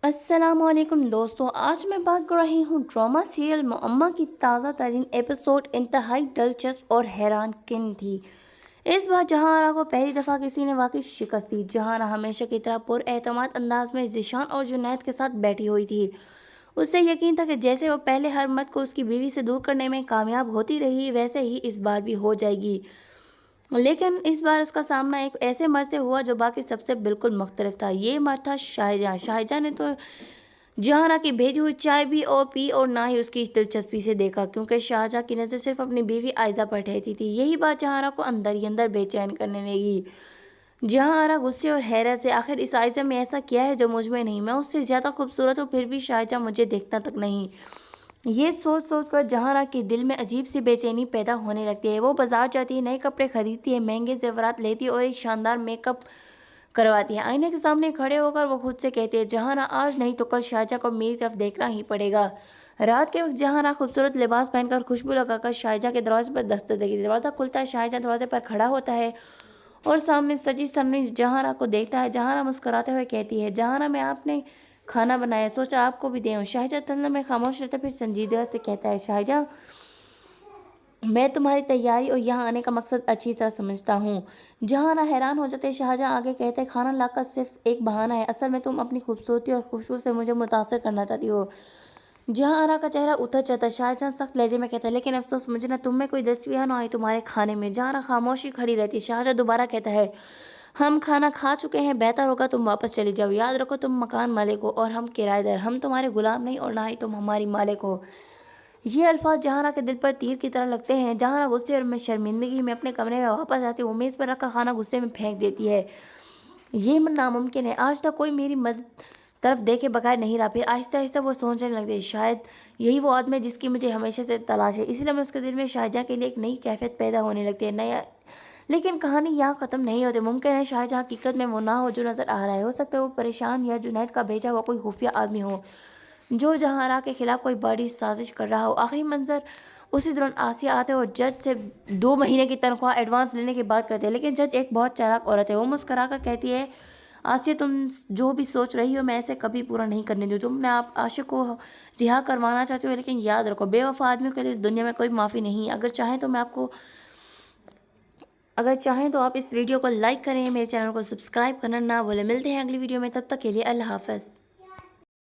السلام علیکم دوستو، آج میں بات کر رہی ہوں ڈرامہ سیریل معمہ کی تازہ ترین ایپیسوڈ انتہائی دلچسپ اور حیران کن تھی۔ اس بار جہاں آرا کو پہلی دفعہ کسی نے واقعی شکست دی۔ جہاں آرا ہمیشہ کی طرح پر اعتماد انداز میں ذیشان اور جنید کے ساتھ بیٹھی ہوئی تھی۔ اسے یقین تھا کہ جیسے وہ پہلے ہر مت کو اس کی بیوی سے دور کرنے میں کامیاب ہوتی رہی، ویسے ہی اس بار بھی ہو جائے گی۔ لیکن اس بار اس کا سامنا ایک ایسے مرد سے ہوا جو باقی سب سے بالکل مختلف تھا۔ یہ مرد تھا شاہجہاں۔ شاہجہاں نے تو جہاں آرا کی بھیجی ہوئی چائے بھی اور پی اور نہ ہی اس کی دلچسپی سے دیکھا، کیونکہ شاہجہاں کی نظر صرف اپنی بیوی آئزہ پر ٹھہرتی تھی۔ یہی بات جہاں آرا کو اندر ہی اندر بے چین کرنے لگی۔ جہاں آرا غصے اور حیرت سے، آخر اس آئزہ میں ایسا کیا ہے جو مجھ میں نہیں؟ میں اس سے زیادہ خوبصورت ہوں، پھر بھی شاہجہاں مجھے دیکھتا تک نہیں۔ یہ سوچ سوچ کر جہاں آرا کے دل میں عجیب سی بے چینی پیدا ہونے لگتی ہے۔ وہ بازار جاتی ہے، نئے کپڑے خریدتی ہے، مہنگے زیورات لیتی ہے اور ایک شاندار میک اپ کرواتی ہے۔ آئینے کے سامنے کھڑے ہو کر وہ خود سے کہتی ہے، جہاں آرا آج نہیں تو کل شاہجہاں کو میری طرف دیکھنا ہی پڑے گا۔ رات کے وقت جہاں آرا خوبصورت لباس پہن کر خوشبو لگا کر شاہجہاں کے دروازے پر دستک دیتی ہے۔ دروازہ کھلتا ہے، شاہجہاں دروازے پر کھڑا ہوتا ہے اور سامنے سجی سنوری جہاں آرا کو دیکھتا ہے۔ جہاں آرا مسکراتے ہوئے کہتی ہے، جہاں آرا میں آپ نے کھانا بنایا، سوچا آپ کو بھی دیں۔ شاہجہاں تلنے میں خاموش رہتا ہے، پھر سنجیدگی سے کہتا ہے، شاہجہاں میں تمہاری تیاری اور یہاں آنے کا مقصد اچھی طرح سمجھتا ہوں۔ جہاں آرا حیران ہو جاتے ہیں۔ شاہجہاں آگے کہتے ہیں، کھانا لا کر صرف ایک بہانہ ہے، اصل میں تم اپنی خوبصورتی اور خوشبو سے مجھے متاثر کرنا چاہتی ہو۔ جہاں آرا کا چہرہ اتر جاتا ہے۔ شاہجہاں سخت لہجے میں کہتا ہے، لیکن افسوس مجھے نہ تم میں کوئی دلچسپی نہ آئی تمہارے کھانے میں۔ جہاں آرا خاموشی کھڑی رہتی ہے۔ شاہجہاں دوبارہ کہتا ہے، ہم کھانا کھا چکے ہیں، بہتر ہوگا تم واپس چلی جاؤ۔ یاد رکھو تم مکان مالک ہو اور ہم کرایہ دار، ہم تمہارے غلام نہیں اور نہ ہی تم ہماری مالک ہو۔ یہ الفاظ جہاں آرا کے دل پر تیر کی طرح لگتے ہیں۔ جہاں آرا غصے اور شرمندگی میں اپنے کمرے میں واپس آتی ہے، وہ میز پر رکھا کھانا غصے میں پھینک دیتی ہے۔ یہ ناممکن ہے، آج تک کوئی میری طرف دیکھے بغیر نہیں رہا۔ پھر آہستہ آہستہ وہ سوچنے لگتی ہے، شاید یہی وہ آدمی ہے جس کی مجھے ہمیشہ سے تلاش ہے۔ اس لیے میں اس کے دل میں شاہجہاں کے لیے ایک نئی کیفیت پیدا ہونے لگتی ہے۔ لیکن کہانی یہاں ختم نہیں ہوتی۔ ممکن ہے شاہجہاں حقیقت میں وہ نہ ہو جو نظر آ رہا ہے۔ ہو سکتا ہے وہ پریشان یا جنید کا بھیجا ہوا کوئی خفیہ آدمی ہو جو جہاں آرا کے خلاف کوئی بڑی سازش کر رہا ہو۔ آخری منظر اسی دوران آسیہ آتے اور جج سے 2 مہینے کی تنخواہ ایڈوانس لینے کی بات کرتے ہیں، لیکن جج ایک بہت چالاک عورت ہے۔ وہ مسکرا کر کہتی ہے، آسیہ تم جو بھی سوچ رہی ہو میں اسے کبھی پورا نہیں کرنے دوں۔ تم نے آپ عاشق کو رہا کروانا چاہتے ہو، لیکن یاد رکھو بے وفا آدمیوں کے لیے اس دنیا میں کوئی معافی نہیں۔ اگر چاہیں تو آپ اس ویڈیو کو لائک کریں، میرے چینل کو سبسکرائب کرنا نہ بھولیں۔ ملتے ہیں اگلی ویڈیو میں، تب تک کے لیے اللہ حافظ۔